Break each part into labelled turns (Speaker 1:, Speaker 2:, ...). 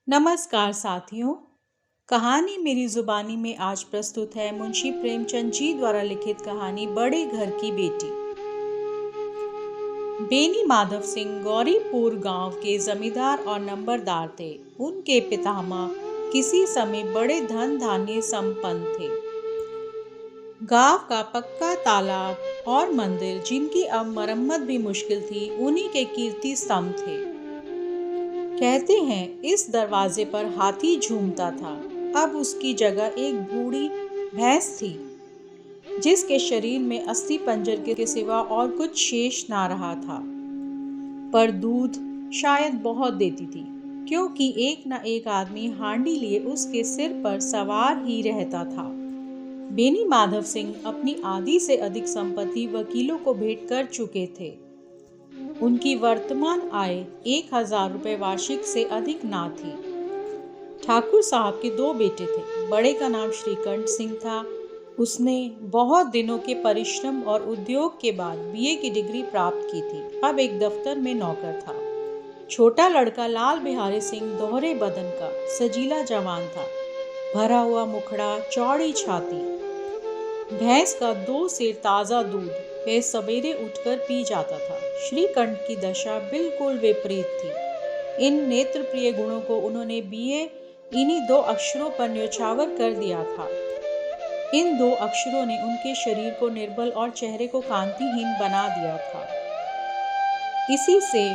Speaker 1: नमस्कार साथियों। कहानी मेरी जुबानी में आज प्रस्तुत है मुंशी प्रेमचंद जी द्वारा लिखित कहानी बड़े घर की बेटी। बेनी माधव सिंह गौरीपुर गांव के जमींदार और नंबरदार थे। उनके पितामह किसी समय बड़े धन धान्य संपन्न थे। गांव का पक्का तालाब और मंदिर, जिनकी अब मरम्मत भी मुश्किल थी, उन्हीं के कीर्ति स्तंभ थे। कहते हैं इस दरवाजे पर हाथी झूमता था। अब उसकी जगह एक बूढ़ी भैंस थी, जिसके शरीर में अस्थि पंजर के सिवा और कुछ शेष ना रहा था। पर दूध शायद बहुत देती थी, क्योंकि एक न एक आदमी हांडी लिए उसके सिर पर सवार ही रहता था। बेनी माधव सिंह अपनी आधी से अधिक संपत्ति वकीलों को भेंट कर चुके थे। उनकी वर्तमान आय 1000 रुपये वार्षिक से अधिक ना थी। ठाकुर साहब के 2 बेटे थे। बड़े का नाम श्रीकंठ सिंह था। उसने बहुत दिनों के परिश्रम और उद्योग के बाद बीए की डिग्री प्राप्त की थी। अब एक दफ्तर में नौकर था। छोटा लड़का लाल बिहारी सिंह दोहरे बदन का सजीला जवान था, भरा हुआ मुखड़ा, चौड़ी छाती। भैंस का 2 सेर ताजा दूध वह सवेरे उठकर पी जाता था। श्रीकंठ की दशा बिल्कुल विपरीत थी। इन नेत्र प्रिय गुणों को उन्होंने बीए इन्हीं 2 अक्षरों पर न्योछावर कर दिया था। इन 2 अक्षरों ने उनके शरीर को निर्बल और चेहरे को कांतिहीन बना दिया था। इसी से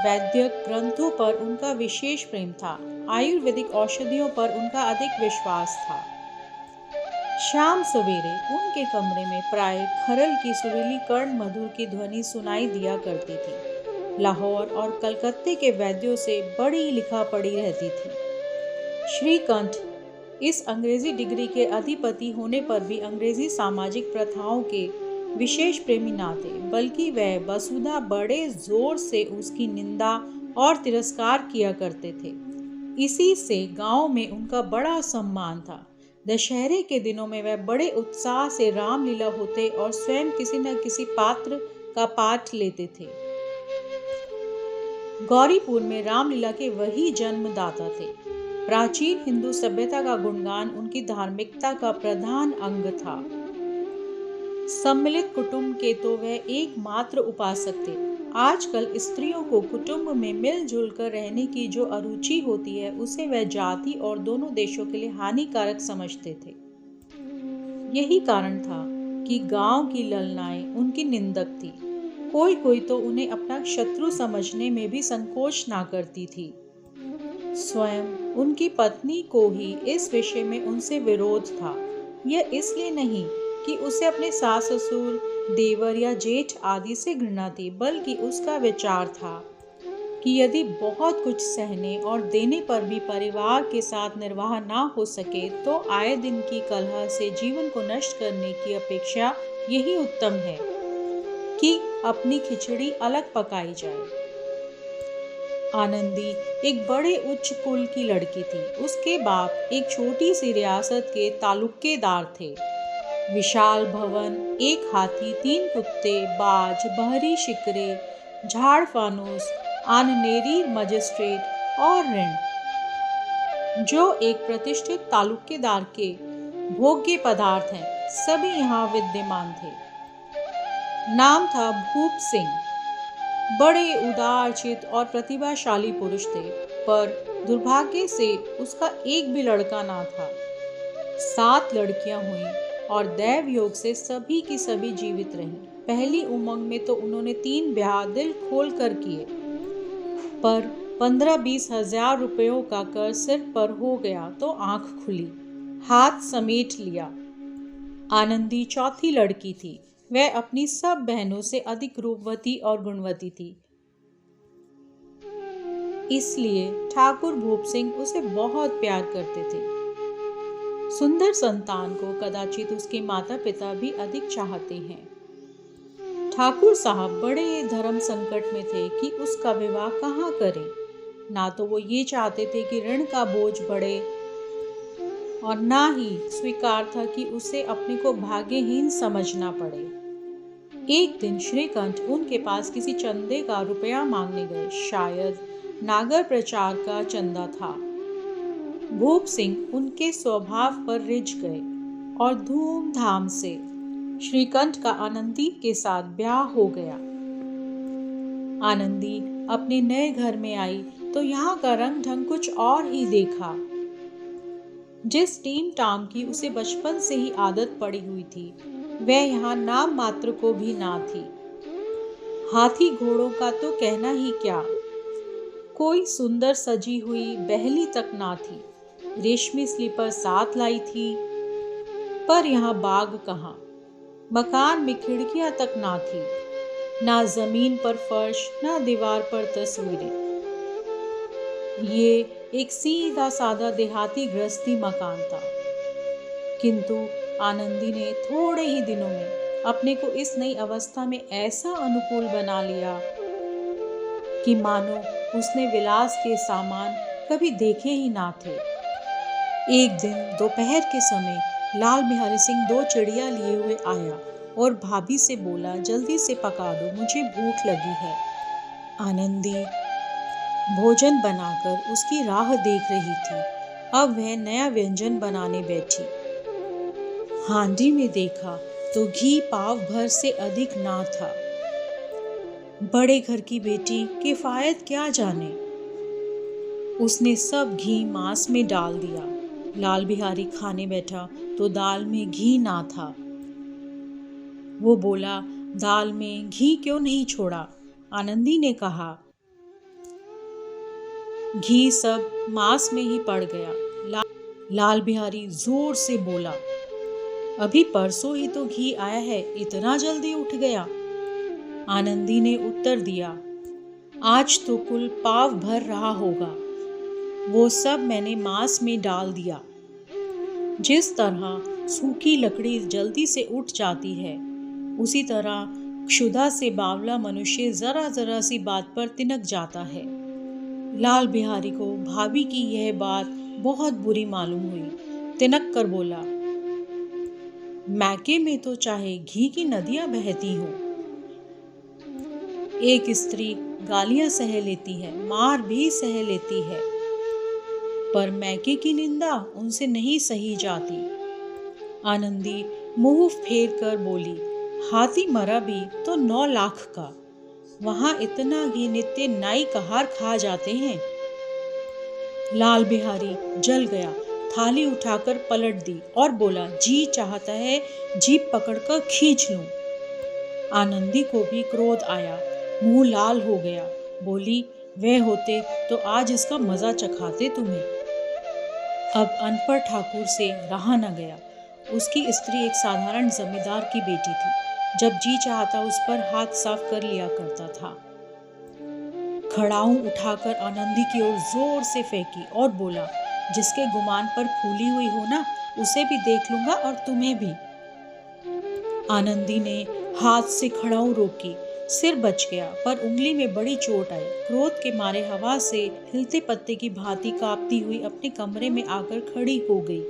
Speaker 1: वैद्यक ग्रंथों पर उनका विशेष प्रेम था। आयुर्वेदिक औषधियों पर उनका अधिक विश्वास था। शाम सवेरे उनके कमरे में प्राय खरल की सुरीली कर्ण मधुर की ध्वनि सुनाई दिया करती थी। लाहौर और कलकत्ते के वैद्यों से बड़ी लिखा पड़ी रहती थी। श्रीकंठ इस अंग्रेजी डिग्री के अधिपति होने पर भी अंग्रेजी सामाजिक प्रथाओं के विशेष प्रेमी ना थे, बल्कि वह वसुधा बड़े जोर से उसकी निंदा और तिरस्कार किया करते थे। इसी से गांव में उनका बड़ा सम्मान था। दशहरे के दिनों में वह बड़े उत्साह से रामलीला होते और स्वयं किसी न किसी पात्र का पाठ लेते थे। गौरीपुर में रामलीला के वही जन्मदाता थे। प्राचीन हिंदू सभ्यता का गुणगान उनकी धार्मिकता का प्रधान अंग था। सम्मिलित कुटुंब के तो वह एकमात्र उपासक थे। आजकल स्त्रियों को कुटुंब में मिलजुल कर रहने की जो अरुचि होती है, उसे वह जाति और दोनों देशों के लिए हानिकारक समझते थे। यही कारण था कि गांव की ललनाएं उनकी निंदक थी। कोई कोई तो उन्हें अपना शत्रु समझने में भी संकोच ना करती थी। स्वयं उनकी पत्नी को ही इस विषय में उनसे विरोध था। यह इसलिए नहीं कि उसे अपने सास ससुर, देवर या जेठ आदि से घृणा थी, बल्कि उसका विचार था कि यदि बहुत कुछ सहने और देने पर भी परिवार के साथ निर्वाह ना हो सके, तो आए दिन की कलह से जीवन को नष्ट करने की अपेक्षा यही उत्तम है कि अपनी खिचड़ी अलग पकाई जाए। आनंदी एक बड़े उच्च कुल की लड़की थी। उसके बाप एक छोटी सी रियासत के तालुकेदार थे। विशाल भवन, एक हाथी, 3 कुत्ते, बाज, बहरी शिकरे, झाड़ फानूस, आननेरी मजिस्ट्रेट और ऋण, जो एक प्रतिष्ठित तालुकेदार के भोग्य पदार्थ हैं, सभी यहाँ विद्यमान थे। नाम था भूप सिंह। बड़े उदार चित्त और प्रतिभाशाली पुरुष थे, पर दुर्भाग्य से उसका एक भी लड़का ना था। 7 लड़कियां हुईं और दैव योग से सभी की सभी जीवित रहीं। पहली उमंग में तो उन्होंने 3 ब्याह दिल खोल कर किए, पर 15-20 हजार रुपयों का कर्ज सिर पर हो गया तो आंख खुली, हाथ समेट लिया। आनंदी चौथी लड़की थी। वह अपनी सब बहनों से अधिक रूपवती और गुणवती थी। इसलिए ठाकुर भूप सिंह उसे बहुत प्यार करते थे। सुंदर संतान को कदाचित उसके माता पिता भी अधिक चाहते हैं। ठाकुर साहब बड़े धर्म संकट में थे कि उसका विवाह कहाँ करें। ना तो वो ये चाहते थे कि ऋण का बोझ बढ़े, और ना ही स्वीकार था कि उसे अपने को भाग्यहीन समझना पड़े। एक दिन श्रीकंठ उनके पास किसी चंदे का रुपया मांगने गए। शायद नागर प्रचार का चंदा था। भूप सिंह उनके स्वभाव पर रिझ गए और धूमधाम से श्रीकंठ का आनंदी के साथ ब्याह हो गया। आनंदी अपने नए घर में आई तो यहाँ का रंग ढंग कुछ और ही देखा। जिस टीम टाम की उसे बचपन से ही आदत पड़ी हुई थी, वह यहाँ नाम मात्र को भी ना थी। हाथी घोड़ों का तो कहना ही क्या, कोई सुंदर सजी हुई बहली तक ना थी। रेशमी स्लीपर साथ लाई थी, पर यहाँ बाग कहाँ। मकान में खिड़कियां तक ना थी, ना जमीन पर फर्श, ना दीवार पर तस्वीरें। ये एक सीधा सादा देहाती गृहस्थी मकान था, किंतु आनंदी ने थोड़े ही दिनों में अपने को इस नई अवस्था में ऐसा अनुकूल बना लिया कि मानो उसने विलास के सामान कभी देखे ही ना थे। एक दिन दोपहर के समय लाल बिहारी सिंह 2 चिड़िया लिए हुए आया और भाभी से बोला, जल्दी से पका दो, मुझे भूख लगी है। आनंदी भोजन बनाकर उसकी राह देख रही थी। अब वह नया व्यंजन बनाने बैठी। हांडी में देखा तो घी पाव भर से अधिक ना था। बड़े घर की बेटी किफायत क्या जाने। उसने सब घी मांस में डाल दिया। लाल बिहारी खाने बैठा तो दाल में घी ना था। वो बोला, दाल में घी क्यों नहीं छोड़ा? आनंदी ने कहा, घी सब मांस में ही पड़ गया। लाल बिहारी जोर से बोला, अभी परसों ही तो घी आया है, इतना जल्दी उठ गया? आनंदी ने उत्तर दिया, आज तो कुल पाव भर रहा होगा, वो सब मैंने मांस में डाल दिया। जिस तरह सूखी लकड़ी जल्दी से उठ जाती है, उसी तरह क्षुधा से बावला मनुष्य जरा जरा सी बात पर तिनक जाता है। लाल बिहारी को भाभी की यह बात बहुत बुरी मालूम हुई। तिनक कर बोला, मैके में तो चाहे घी की नदियां बहती हो। एक स्त्री गालियां सह लेती है, मार भी सह लेती है, पर मैके की निंदा उनसे नहीं सही जाती। आनंदी मुंह फेर कर बोली, हाथी मरा भी तो 9 लाख का, वहां इतना घी नित्य नाई कहार खा जाते हैं। लाल बिहारी जल गया, थाली उठाकर पलट दी और बोला, जी चाहता है जीभ पकड़कर खींच लूं। आनंदी को भी क्रोध आया, मुंह लाल हो गया। बोली, वह होते तो आज इसका मजा चखाते तुम्हें। अब अनपढ़ ठाकुर से रहा न गया। उसकी स्त्री एक साधारण जमींदार की बेटी थी। जब जी चाहता उस पर हाथ साफ कर लिया करता था। खड़ाऊ उठाकर आनंदी की ओर जोर से फेंकी और बोला, जिसके गुमान पर फूली हुई हो ना, उसे भी देख लूंगा और तुम्हें भी। आनंदी ने हाथ से खड़ाऊ रोकी, सिर बच गया, पर उंगली में बड़ी चोट आई। क्रोध के मारे हवा से हिलते पत्ते की भांति कांपती हुई अपने कमरे में आकर खड़ी हो गई।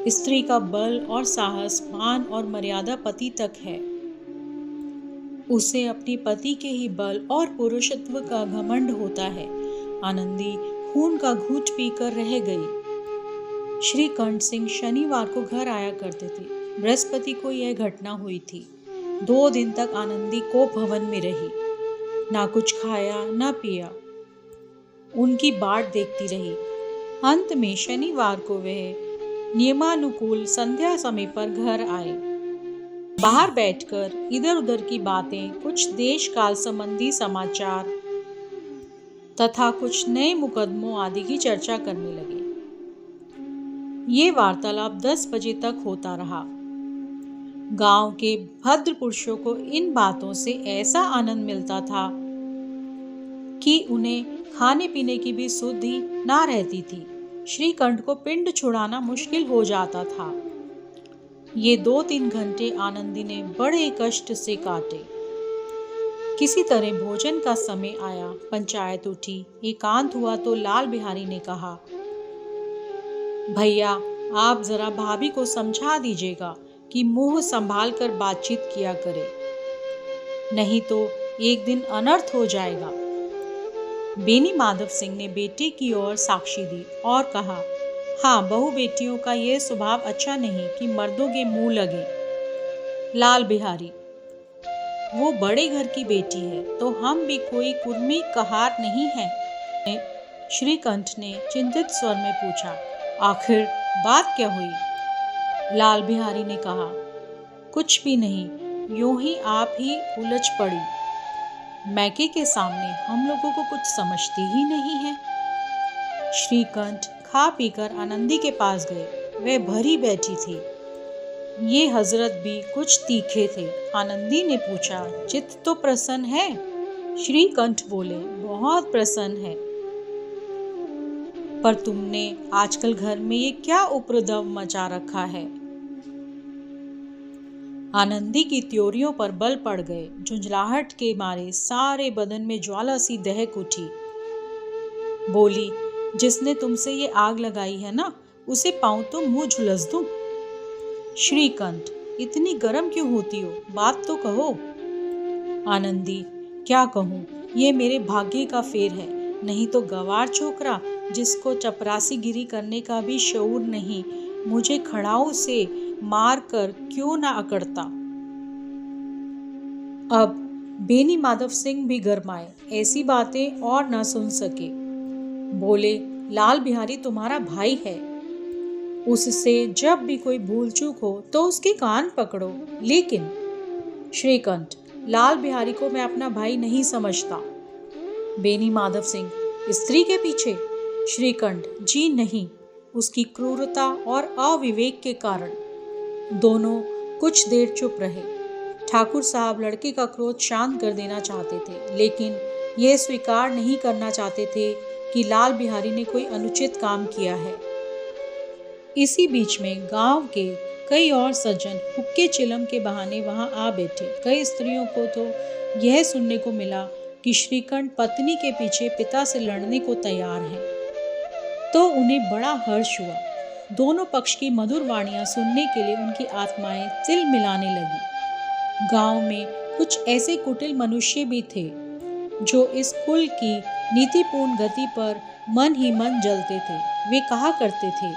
Speaker 1: स्त्री का बल और साहस, मान और मर्यादा पति तक है। उसे अपने पति के ही बल और पुरुषत्व का घमंड होता है। आनंदी खून का घूंट पीकर रह गई। श्री कंठ सिंह शनिवार को घर आया करते थे। बृहस्पति को यह घटना हुई थी। 2 दिन तक आनंदी को भवन में रही, ना कुछ खाया ना पिया, उनकी बाट देखती रही। अंत में शनिवार को वह नियमानुकूल संध्या समय पर घर आए। बाहर बैठकर इधर उधर की बातें, कुछ देश काल संबंधी समाचार तथा कुछ नए मुकदमों आदि की चर्चा करने लगे। ये वार्तालाप 10 बजे तक होता रहा। गांव के भद्र पुरुषों को इन बातों से ऐसा आनंद मिलता था कि उन्हें खाने पीने की भी सुधि ना रहती थी। श्रीकंठ को पिंड छुड़ाना मुश्किल हो जाता था। ये 2-3 घंटे आनंदी ने बड़े कष्ट से काटे। किसी तरह भोजन का समय आया, पंचायत उठी, एकांत हुआ तो लाल बिहारी ने कहा, भैया आप जरा भाभी को समझा दीजिएगा कि मुंह संभाल कर बातचीत किया करे, नहीं तो एक दिन अनर्थ हो जाएगा। बेनी माधव सिंह ने बेटे की ओर साक्षी दी और कहा, हाँ, बहू बेटियों का यह स्वभाव अच्छा नहीं कि मर्दों के मुंह लगे। लाल बिहारी, वो बड़े घर की बेटी है तो हम भी कोई कुर्मी कहार नहीं है। श्रीकंठ ने चिंतित स्वर में पूछा, आखिर बात क्या हुई? लाल बिहारी ने कहा, कुछ भी नहीं, यूं ही आप ही उलझ पड़ी। मैके के सामने हम लोगों को कुछ समझती ही नहीं है। श्रीकंठ खा पीकर आनंदी के पास गए। वह भरी बैठी थी। ये हजरत भी कुछ तीखे थे। आनंदी ने पूछा, चित्त तो प्रसन्न है? श्रीकंठ बोले, बहुत प्रसन्न है। पर तुमने आजकल घर में ये क्या उपद्रव मचा रखा है? आनंदी की त्योरियों पर बल पड़ गए। झुंझलाहट के मारे सारे बदन में ज्वाला सी दहक उठी। बोली, जिसने तुमसे ये आग लगाई है ना, उसे पाऊं तो मुंह झुलस दूं। श्रीकंठ, इतनी गर्म क्यों होती हो? बात तो कहो। आनंदी, क्या कहूँ, ये मेरे भाग्य का फेर है। नहीं तो गवार छोकरा जिसको चपरासीगिरी करने का भी शऊर नहीं, मुझे खड़ाऊ से मार कर क्यों ना अकड़ता। अब बेनी माधव सिंह भी गरमाए, ऐसी बातें और ना सुन सके। बोले, लाल बिहारी तुम्हारा भाई है, उससे जब भी कोई भूल चूक हो तो उसके कान पकड़ो। लेकिन श्रीकंठ, लाल बिहारी को मैं अपना भाई नहीं समझता। बेनी माधव सिंह, स्त्री के पीछे? श्रीकंठ, जी नहीं, उसकी क्रूरता और अविवेक के कारण। दोनों कुछ देर चुप रहे। ठाकुर साहब लड़के का क्रोध शांत कर देना चाहते थे, लेकिन यह स्वीकार नहीं करना चाहते थे कि लाल बिहारी ने कोई अनुचित काम किया है। इसी बीच में गांव के कई और सज्जन हुक्के चिलम के बहाने वहां आ बैठे। कई स्त्रियों को तो यह सुनने को मिला कि श्रीकंठ पत्नी के पीछे पिता से लड़ने को तैयार है, तो उन्हें बड़ा हर्ष हुआ। दोनों पक्ष की मधुर वाणियां सुनने के लिए उनकी आत्माएं तिल मिलाने लगी। गांव में कुछ ऐसे कुटिल मनुष्य भी थे जो इस कुल की नीतिपूर्ण गति पर मन ही मन जलते थे। वे कहा करते थे,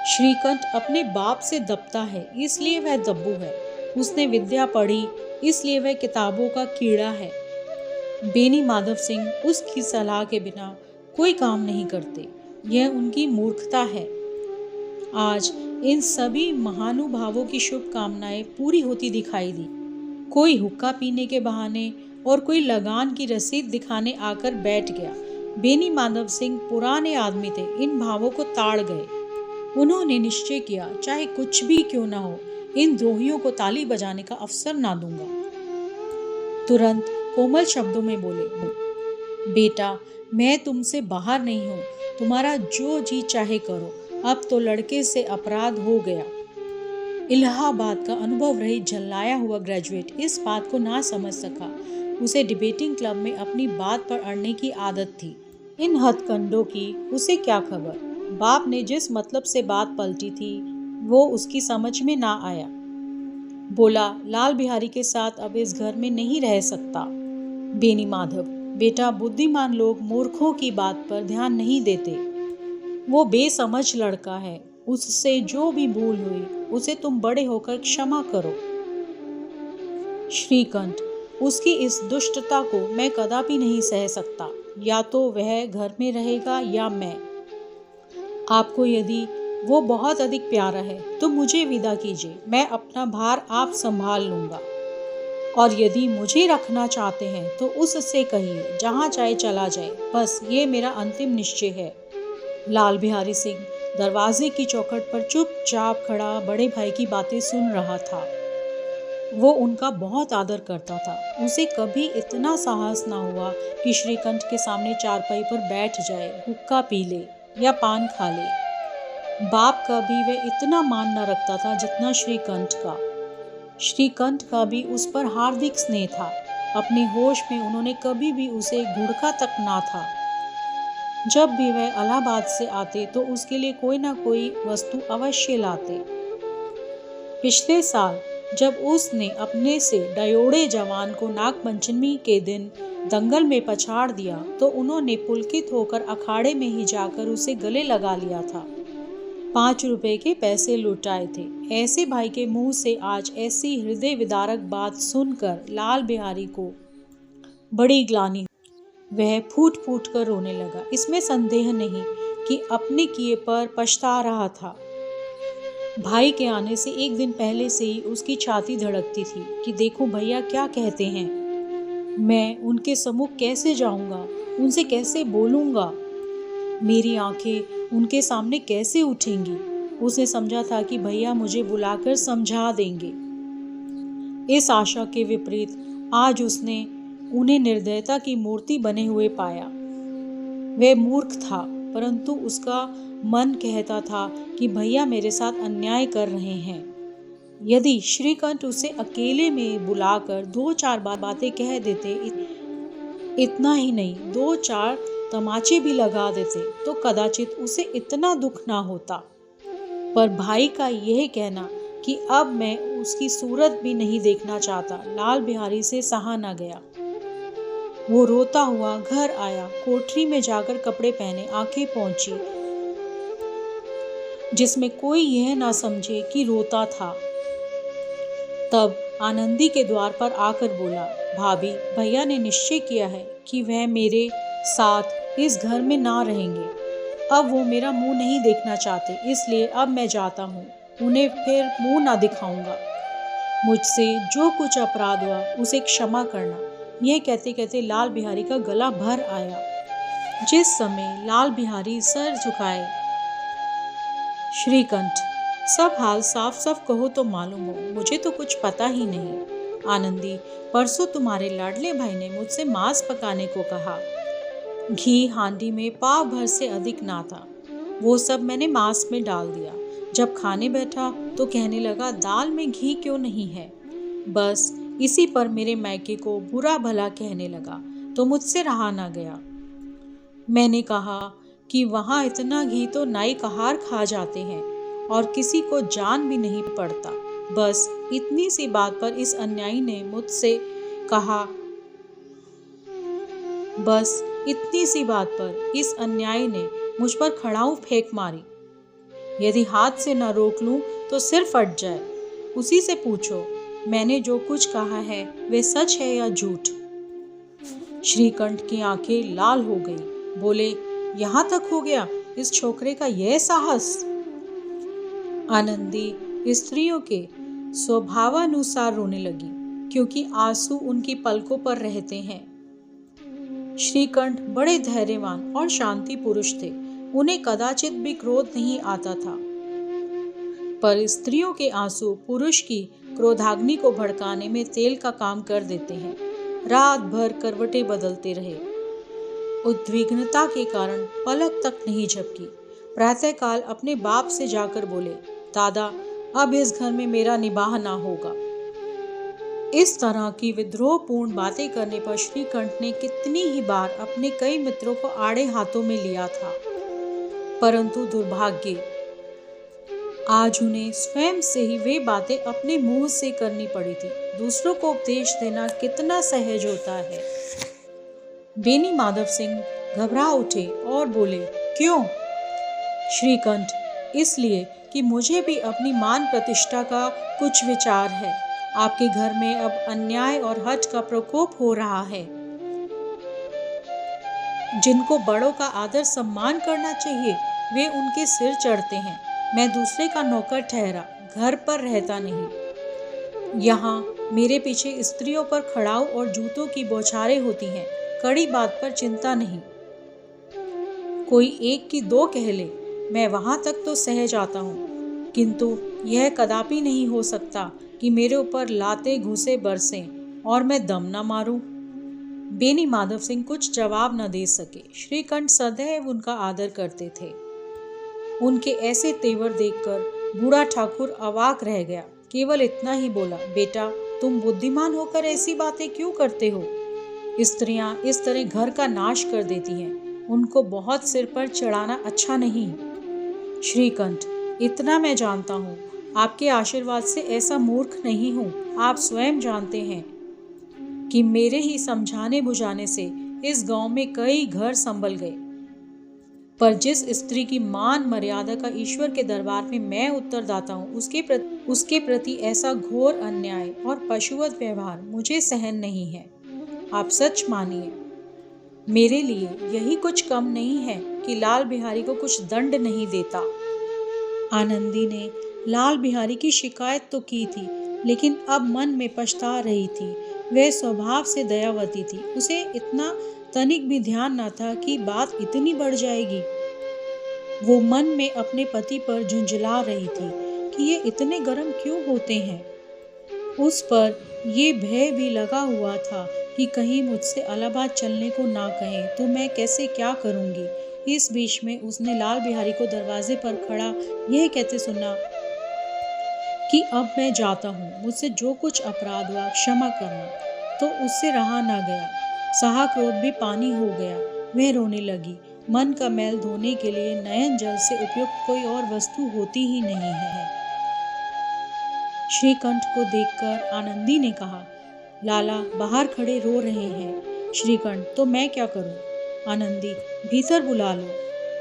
Speaker 1: श्रीकंठ अपने बाप से दबता है, इसलिए वह दब्बू है। उसने विद्या पढ़ी, इसलिए वह किताबों का कीड़ा है। बेनी माधव सिंह उसकी सलाह के बिना कोई काम नहीं करते। यह उनकी मूर्खता है। आज इन सभी महानुभावों की शुभकामनाएं पूरी होती दिखाई दी। कोई हुक्का पीने के बहाने और कोई लगान की रसीद दिखाने आकर बैठ गया। बेनी माधव सिंह पुराने आदमी थे, इन भावों को ताड़ गए। उन्होंने निश्चय किया, चाहे कुछ भी क्यों ना हो, इन द्रोहियों को ताली बजाने का अवसर ना दूंगा। तुरंत कोमल शब्दों में बोले, बेटा, मैं तुमसे बाहर नहीं हूं, तुम्हारा जो जी चाहे करो। अब तो लड़के से अपराध हो गया। इलाहाबाद का अनुभव रहित झल्लाया हुआ ग्रेजुएट इस बात को ना समझ सका। उसे डिबेटिंग क्लब में अपनी बात पर अड़ने की आदत थी। इन हथकंडों की उसे क्या खबर। बाप ने जिस मतलब से बात पलटी थी वो उसकी समझ में ना आया। बोला, लाल बिहारी के साथ अब इस घर में नहीं रह सकता। बेनी माधव, बेटा, बुद्धिमान लोग मूर्खों की बात पर ध्यान नहीं देते। वो बेसमझ लड़का है, उससे जो भी भूल हुई उसे तुम बड़े होकर क्षमा करो। श्रीकंठ, उसकी इस दुष्टता को मैं कदापि नहीं सह सकता। या तो वह घर में रहेगा या मैं। आपको यदि वो बहुत अधिक प्यारा है तो मुझे विदा कीजिए, मैं अपना भार आप संभाल लूंगा। और यदि मुझे रखना चाहते हैं तो उससे कहिए, जहां चाहे चला जाए। बस ये मेरा अंतिम निश्चय है। लाल बिहारी सिंह दरवाजे की चौखट पर चुपचाप खड़ा बड़े भाई की बातें सुन रहा था। वो उनका बहुत आदर करता था। उसे कभी इतना साहस ना हुआ कि श्रीकंठ के सामने चारपाई पर बैठ जाए, हुक्का पी ले या पान खा ले। बाप का भी वह इतना मान न रखता था जितना श्रीकंठ का। श्रीकंठ का भी उस पर हार्दिक स्नेह था। अपने होश में उन्होंने कभी भी उसे घुड़का तक ना था। जब भी वह इलाहाबाद से आते तो उसके लिए कोई ना कोई वस्तु अवश्य लाते। पिछले साल जब उसने अपने से डयोड़े जवान को नागपंचमी के दिन दंगल में पछाड़ दिया तो उन्होंने पुलकित होकर अखाड़े में ही जाकर उसे गले लगा लिया था। 5 रुपए के पैसे लुटाए थे। ऐसे भाई के मुंह से आज ऐसी हृदय विदारक बात सुनकर लाल बिहारी को बड़ी ग्लानि। वह फूट फूट कर रोने लगा। इसमें संदेह नहीं कि अपने किए पर पछता रहा था। भाई के आने से एक दिन पहले से ही उसकी छाती धड़कती थी कि देखूं भैया क्या कहते हैं, मैं उनके सम्मुख कैसे जाऊंगा, उनसे कैसे बोलूंगा, मेरी आंखें उनके सामने कैसे उठेंगी। उसने समझा था कि भैया मुझे बुलाकर समझा देंगे। इस आशा के विपरीत आज उसने उन्हें निर्दयता की मूर्ति बने हुए पाया। वह मूर्ख था, परंतु उसका मन कहता था कि भैया मेरे साथ अन्याय कर रहे हैं। यदि श्रीकंठ उसे अकेले में बुलाकर 2-4 बातें कह देते, इतना ही नहीं 2-4 तमाचे भी लगा देते, तो कदाचित उसे इतना दुख ना होता। पर भाई का यह कहना कि अब मैं उसकी सूरत भी नहीं देखना चाहता, लाल बिहारी से सहा न गया। वो रोता हुआ घर आया, कोठरी में जाकर कपड़े पहने, आंखें पोंछी, जिसमें कोई यह ना समझे कि रोता था। तब आनंदी के द्वार पर आकर बोला, भाभी, भैया ने निश्चय किया है कि वह मेरे साथ इस घर में ना रहेंगे। अब वो मेरा मुंह नहीं देखना चाहते, इसलिए अब मैं जाता हूँ, उन्हें फिर मुंह ना दिखाऊंगा। मुझसे जो कुछ अपराध हुआ उसे क्षमा करना। यह कहते कहते लाल बिहारी का गला भर आया। जिस समय लाल बिहारी सर झुकाए, श्रीकंठ, सब हाल साफ साफ कहो तो मालूम हो, मुझे तो कुछ पता ही नहीं। आनंदी, परसों तुम्हारे लाडले भाई ने मुझसे मांस पकाने को कहा। घी हांडी में पाव भर से अधिक ना था। वो सब मैंने मांस में डाल दिया। जब खाने बैठा तो कहने लगा, दाल में घी क्यों नहीं है। बस इसी पर मेरे मायके को बुरा भला कहने लगा तो मुझसे रहा ना गया। मैंने कहा कि वहाँ इतना घी तो नाई कहार खा जाते हैं और किसी को जान भी नहीं पड़ता। बस इतनी सी बात पर इस अन्यायी ने मुझसे कहा, बस इतनी सी बात पर इस अन्यायी ने मुझ पर खड़ाऊ फेंक मारी। यदि हाथ से न रोक लूं तो सिर फट जाए। उसी से पूछो, मैंने जो कुछ कहा है वे सच है या झूठ। श्रीकंठ की आंखें लाल हो गई। बोले, यहाँ तक हो गया इस छोकरे का यह साहस। आनंदी स्त्रियों के स्वभावानुसार रोने लगी, क्योंकि आंसू उनकी पलकों पर रहते हैं। श्रीकंठ बड़े धैर्यवान और शांति पुरुष थे। उन्हें कदाचित भी क्रोध नहीं आता था, पर स्त्रियों के आंसू पुरुष की क्रोधाग्नि को भड़काने में तेल का काम कर देते हैं। रात भर करवटें बदलते रहे। उद्विग्नता के कारण पलक तक नहीं झपकी। प्रातःकाल अपने बाप से जाकर बोले, दादा, अब इस घर में मेरा निबाह ना होगा। इस तरह की विद्रोहपूर्ण बातें करने पर श्रीकंठ ने कितनी ही बार अपने कई मित्रों को आड़े हाथों में लिया था, परंतु दुर्भाग्य, आज उन्हें स्वयं से ही वे बातें अपने मुंह से करनी पड़ी थी। दूसरों को उपदेश देना कितना सहज होता है। बेनी माधव सिंह घबरा उठे और बोले, क्यों? श्रीकंठ, इसलिए कि मुझे भी अपनी मान प्रतिष्ठा का कुछ विचार है। आपके घर में अब अन्याय और हठ का प्रकोप हो रहा है। जिनको बड़ों का आदर सम्मान करना चाहिए वे उनके सिर चढ़ते हैं। मैं दूसरे का नौकर ठहरा, घर पर रहता नहीं। यहाँ मेरे पीछे स्त्रियों पर खड़ाऊ और जूतों की बौछारें होती हैं। कड़ी बात पर चिंता नहीं। कोई एक की दो कह ले, मैं वहां तक तो सह जाता हूँ, किंतु यह कदापि नहीं हो सकता कि मेरे ऊपर लाते घूसे बरसें और मैं दम न मारूं। बेनी माधव सिंह कुछ जवाब न दे सके। श्रीकंठ सदैव उनका आदर करते थे। उनके ऐसे तेवर देखकर बूढ़ा ठाकुर अवाक रह गया। केवल इतना ही बोला, बेटा, तुम बुद्धिमान होकर ऐसी बातें क्यों करते हो? स्त्रियां इस तरह घर का नाश कर देती हैं। उनको बहुत सिर पर चढ़ाना अच्छा नहीं। श्रीकंठ, इतना मैं जानता हूँ, आपके आशीर्वाद से ऐसा मूर्ख नहीं हूँ। आप स्वयं जानते हैं कि मेरे ही समझाने बुझाने से इस गांव में कई घर संभल गए, पर जिस स्त्री की मान मर्यादा का ईश्वर के दरबार में मैं उत्तरदाता हूँ, उसके प्रति ऐसा घोर अन्याय और पशुवत व्यवहार मुझे सहन नहीं है। आप सच मानिए, मेरे लिए यही कुछ कम नहीं है कि लाल बिहारी को कुछ दंड नहीं देता। आनंदी ने लाल बिहारी की शिकायत तो की थी, लेकिन अब मन में पछता रही थी। वह स्वभाव से दयावती थी, उसे इतना तनिक भी ध्यान न था कि बात इतनी बढ़ जाएगी। वो मन में अपने पति पर झुंझला रही थी कि ये इतने गर्म क्यों होते हैं। उस पर ये भय भी लगा हुआ था कि कहीं मुझसे इलाहाबाद चलने को ना कहें तो मैं कैसे क्या करूंगी। इस बीच में उसने लाल बिहारी को दरवाजे पर खड़ा यह कहते सुना कि अब मैं जाता हूँ, मुझसे जो कुछ अपराध हुआ क्षमा करना। तो उससे रहा ना गया, सहा क्रोध भी पानी हो गया। वह रोने लगी। मन का मैल धोने के लिए नयन जल से उपयुक्त कोई और वस्तु होती ही नहीं है। श्रीकंठ को देखकर आनंदी ने कहा, लाला बाहर खड़े रो रहे हैं। श्रीकंठ, तो मैं क्या करूं? आनंदी, भीतर बुला लो।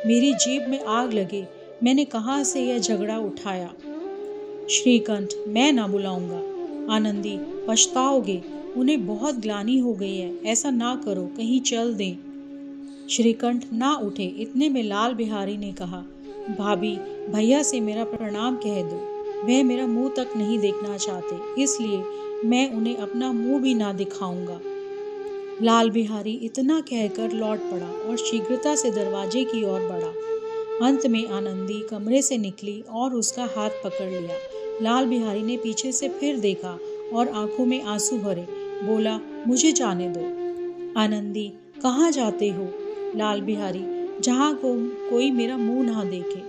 Speaker 1: मेरी जीभ में आग लगे, मैंने कहाँ से यह झगड़ा उठाया। श्रीकंठ, मैं ना बुलाऊंगा। आनंदी, पछताओगे, उन्हें बहुत ग्लानि हो गई है, ऐसा ना करो, कहीं चल दें। श्रीकंठ ना उठे। इतने में लाल बिहारी ने कहा, भाभी, भैया से मेरा प्रणाम कह दो। वह मेरा मुंह तक नहीं देखना चाहते, इसलिए मैं उन्हें अपना मुंह भी ना दिखाऊंगा। लाल बिहारी इतना कहकर लौट पड़ा और शीघ्रता से दरवाजे की ओर बढ़ा। अंत में आनंदी कमरे से निकली और उसका हाथ पकड़ लिया। लाल बिहारी ने पीछे से फिर देखा और आंखों में आंसू भरे बोला, मुझे जाने दो। आनंदी, कहाँ जाते हो? लाल बिहारी, जहाँ कोई मेरा मुंह ना देखे।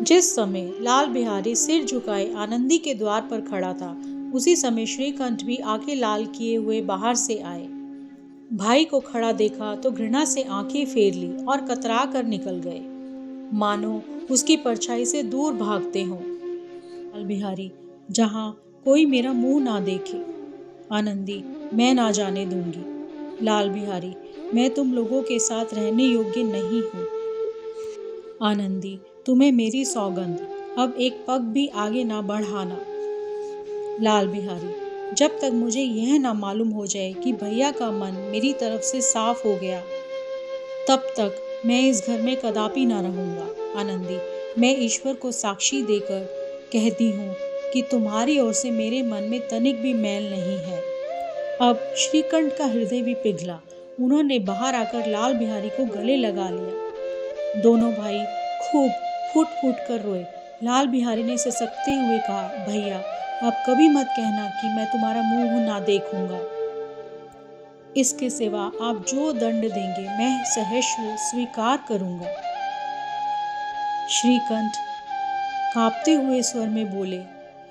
Speaker 1: जिस समय लाल बिहारी सिर झुकाए आनंदी के द्वार पर खड़ा था, उसी समय श्रीकंठ भी आंखें लाल किए हुए बाहर से आए। भाई को खड़ा देखा तो घृणा से आंखें फेर ली और कतरा कर निकल गए, मानो उसकी परछाई से दूर भागते हों। लाल बिहारी, जहाँ कोई मेरा मुंह ना देखे। आनंदी, मैं ना जाने दूंगी। लाल बिहारी, मैं तुम लोगों के साथ रहने योग्य नहीं हूँ। आनंदी, तुम्हें मेरी सौगंध, अब एक पग भी आगे ना बढ़ाना। लाल बिहारी, जब तक मुझे यह ना मालूम हो जाए कि भैया का मन मेरी तरफ से साफ हो गया, तब तक मैं इस घर में कदापि ना रहूंगा। आनंदी, मैं ईश्वर को साक्षी देकर कहती हूँ कि तुम्हारी ओर से मेरे मन में तनिक भी मैल नहीं है। अब श्रीकंठ का हृदय भी पिघला। उन्होंने बाहर आकर लाल बिहारी को गले लगा लिया। दोनों भाई खूब फूट फूट कर रोए। लाल बिहारी ने ससकते हुए कहा, भैया, अब कभी मत कहना कि मैं तुम्हारा मुंह ना देखूंगा। इसके सिवा आप जो दंड देंगे मैं सहर्ष स्वीकार करूंगा। श्रीकंठ कांपते हुए स्वर में बोले,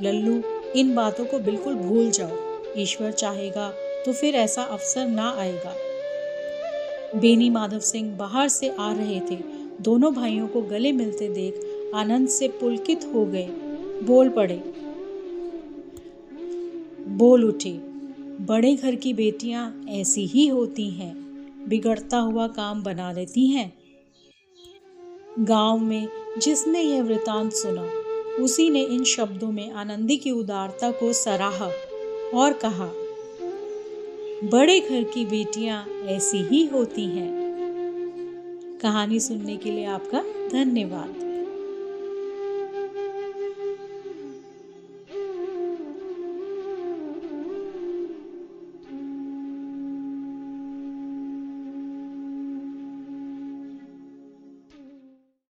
Speaker 1: लल्लू, इन बातों को बिल्कुल भूल जाओ। ईश्वर चाहेगा तो फिर ऐसा अवसर ना आएगा। बेनी माधव सिंह बाहर से आ रहे थे। दोनों भाइयों को गले मिलते देख आनंद से पुलकित हो गए। बोल उठे, बड़े घर की बेटियां ऐसी ही होती हैं, बिगड़ता हुआ काम बना लेती हैं। गांव में जिसने यह वृतांत सुना, उसी ने इन शब्दों में आनंदी की उदारता को सराहा और कहा, बड़े घर की बेटियां ऐसी ही होती हैं। कहानी सुनने के लिए आपका धन्यवाद।